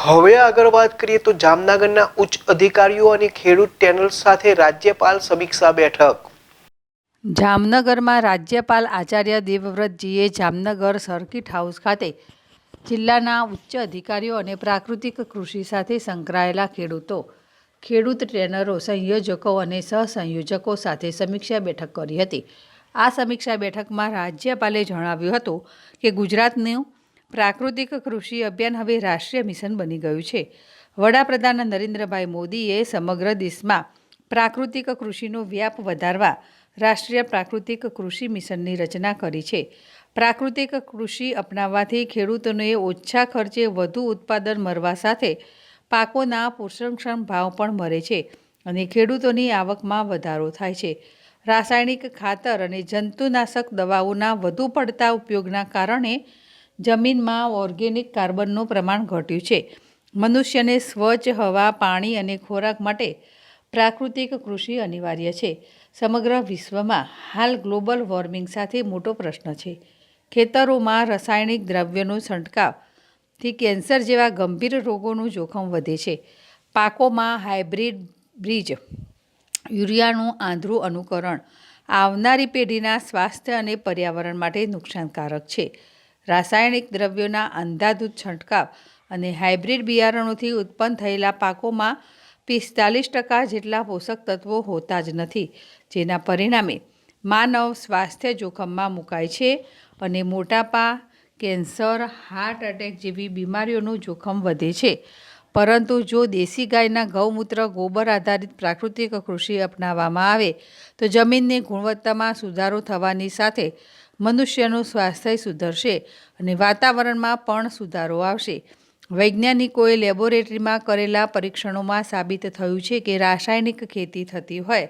હવે આગળ વાત કરીએ તો જામનગરના ઉચ્ચ અધિકારીઓ અને ખેડૂત પેનલ સાથે રાજ્યપાલ સમીક્ષા બેઠક. જામનગરમાં રાજ્યપાલ આચાર્ય દેવવ્રતજીએ જામનગર સર્કિટ હાઉસ ખાતે જિલ્લાના ઉચ્ચ અધિકારીઓ અને પ્રાકૃતિક કૃષિ સાથે સંકળાયેલા ખેડૂતો, ખેડૂત ટ્રેનરો, સંયોજકો અને સહસંયોજકો સાથે સમીક્ષા બેઠક કરી હતી. આ સમીક્ષા બેઠકમાં રાજ્યપાલે જણાવ્યું હતું કે ગુજરાતનું પ્રાકૃતિક કૃષિ અભિયાન હવે રાષ્ટ્રીય મિશન બની ગયું છે. વડાપ્રધાન નરેન્દ્રભાઈ મોદીએ સમગ્ર દેશમાં પ્રાકૃતિક કૃષિનો વ્યાપ વધારવા રાષ્ટ્રીય પ્રાકૃતિક કૃષિ મિશનની રચના કરી છે. પ્રાકૃતિક કૃષિ અપનાવવાથી ખેડૂતોને ઓછા ખર્ચે વધુ ઉત્પાદન મળવા સાથે પાકોના પોષણક્ષમ ભાવ પણ મળે છે અને ખેડૂતોની આવકમાં વધારો થાય છે. રાસાયણિક ખાતર અને જંતુનાશક દવાઓના વધુ પડતા ઉપયોગના કારણે જમીનમાં ઓર્ગેનિક કાર્બનનું પ્રમાણ ઘટ્યું છે. મનુષ્યને સ્વચ્છ હવા, પાણી અને ખોરાક માટે પ્રાકૃતિક કૃષિ અનિવાર્ય છે. સમગ્ર વિશ્વમાં હાલ ગ્લોબલ વોર્મિંગ સાથે મોટો પ્રશ્ન છે. ખેતરોમાં રાસાયણિક દ્રવ્યોનો છંટકાવથી કેન્સર જેવા ગંભીર રોગોનું જોખમ વધે છે. પાકોમાં હાઇબ્રિડ બીજ, યુરિયાનું આંધળું અનુકરણ આવનારી પેઢીના સ્વાસ્થ્ય અને પર્યાવરણ માટે નુકસાનકારક છે. રાસાયણિક દ્રવ્યોના અંધાધૂંધ છંટકાવ અને હાઇબ્રિડ બિયારણોથી ઉત્પન્ન થયેલા પાકોમાં 45% જેટલા પોષક તત્વો હોતા જ નથી, જેના પરિણામે માનવ સ્વાસ્થ્ય જોખમમાં મુકાય છે અને મોટાપા, કેન્સર, હાર્ટ એટેક જેવી બીમારીઓનું જોખમ વધે છે. પરંતુ જો દેશી ગાયના ગૌમૂત્ર, ગોબર આધારિત પ્રાકૃતિક કૃષિ અપનાવવામાં આવે તો જમીનની ગુણવત્તામાં સુધારો થવાની સાથે મનુષ્યનું સ્વાસ્થ્ય સુધરશે અને વાતાવરણમાં પણ સુધારો આવશે. વૈજ્ઞાનિકોએ લેબોરેટરીમાં કરેલા પરીક્ષણોમાં સાબિત થયું છે કે રાસાયણિક ખેતી થતી હોય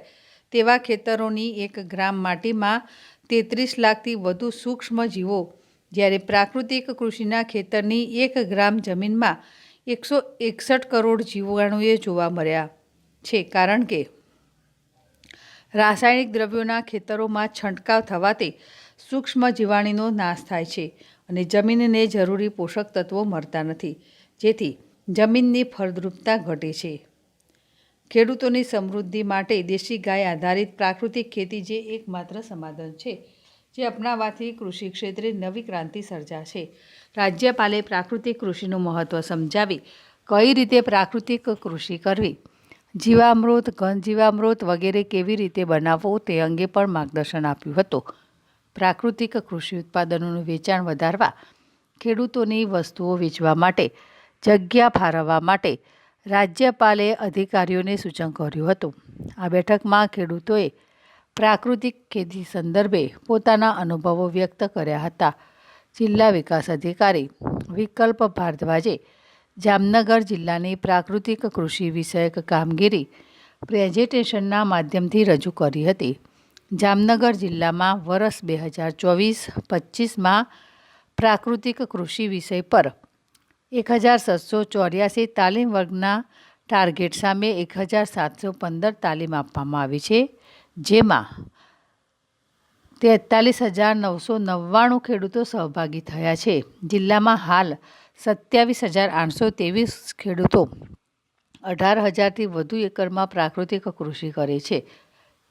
તેવા ખેતરોની 1 ગ્રામ માટીમાં 33 લાખથી વધુ સૂક્ષ્મ જીવો, જ્યારે પ્રાકૃતિક કૃષિના ખેતરની 1 ગ્રામ જમીનમાં 161 કરોડ જીવાણુઓ જોવા મળ્યા છે. કારણ કે રાસાયણિક દ્રવ્યોના ખેતરોમાં છંટકાવ થવાથી સૂક્ષ્મ જીવાણુનો નાશ થાય છે અને જમીનને જરૂરી પોષક તત્વો મળતા નથી, જેથી જમીનની ફળદ્રુપતા ઘટે છે. ખેડૂતોની સમૃદ્ધિ માટે દેશી ગાય આધારિત પ્રાકૃતિક ખેતી જે એકમાત્ર સમાધાન છે, જે અપનાવવાથી કૃષિ ક્ષેત્રે નવી ક્રાંતિ સર્જાશે. રાજ્યપાલે પ્રાકૃતિક કૃષિનું મહત્ત્વ સમજાવી કઈ રીતે પ્રાકૃતિક કૃષિ કરવી, જીવામૃત, ઘન જીવામૃત વગેરે કેવી રીતે બનાવવું તે અંગે પણ માર્ગદર્શન આપ્યું હતું. પ્રાકૃતિક કૃષિ ઉત્પાદનોનું વેચાણ વધારવા, ખેડૂતોની વસ્તુઓ વેચવા માટે જગ્યા ફાળવવા માટે રાજ્યપાલે અધિકારીઓને સૂચન કર્યું હતું. આ બેઠકમાં ખેડૂતોએ પ્રાકૃતિક ખેતી સંદર્ભે પોતાના અનુભવો વ્યક્ત કર્યા હતા. જિલ્લા વિકાસ અધિકારી વિકલ્પ ભારદ્વાજે જામનગર જિલ્લાની પ્રાકૃતિક કૃષિ વિષયક કામગીરી પ્રેઝન્ટેશનના માધ્યમથી રજૂ કરી હતી. જામનગર જિલ્લામાં વર્ષ 2024-25માં પ્રાકૃતિક કૃષિ વિષય પર 1784 તાલીમ વર્ગના ટાર્ગેટ સામે 1715 તાલીમ આપવામાં આવી છે, જેમાં 43,999 ખેડૂતો સહભાગી થયા છે. જિલ્લામાં હાલ 27,823 ખેડૂતો 18,000થી વધુ એકરમાં પ્રાકૃતિક કૃષિ કરે છે.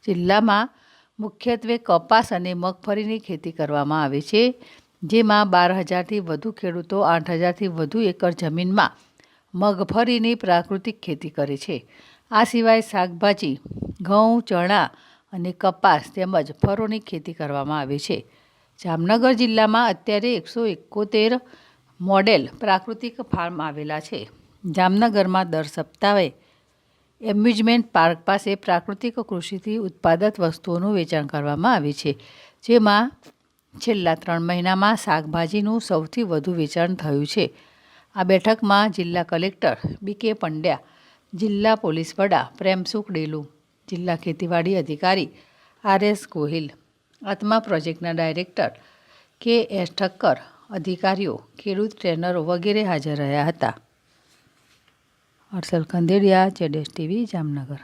જિલ્લામાં મુખ્યત્વે કપાસ અને મગફળીની ખેતી કરવામાં આવે છે, જેમાં 12,000થી વધુ ખેડૂતો 8,000થી વધુ એકર જમીનમાં મગફળીની પ્રાકૃતિક ખેતી કરે છે. આ સિવાય શાકભાજી, ઘઉં, ચણા અને કપાસ તેમજ ફળોની ખેતી કરવામાં આવે છે. જામનગર જિલ્લામાં અત્યારે 171 મોડેલ પ્રાકૃતિક ફાર્મ આવેલા છે. જામનગરમાં દર સપ્તાહે એમ્યુઝમેન્ટ પાર્ક પાસે પ્રાકૃતિક કૃષિથી ઉત્પાદિત વસ્તુઓનું વેચાણ કરવામાં આવે છે, જેમાં છેલ્લા 3 મહિનામાં શાકભાજીનું સૌથી વધુ વેચાણ થયું છે. આ બેઠકમાં જિલ્લા કલેક્ટર બી.કે. પંડ્યા, જિલ્લા પોલીસ વડા પ્રેમસુખ ડેલુ, જિલ્લા ખેતીવાડી અધિકારી આર.એસ. ગોહિલ, આત્મા પ્રોજેક્ટના ડાયરેક્ટર કે.એસ. ઠક્કર, અધિકારીઓ, ખેડૂત ટ્રેનરો વગેરે હાજર રહ્યા હતા. હર્ષલ ખંડેરિયા, ZSTV, જામનગર.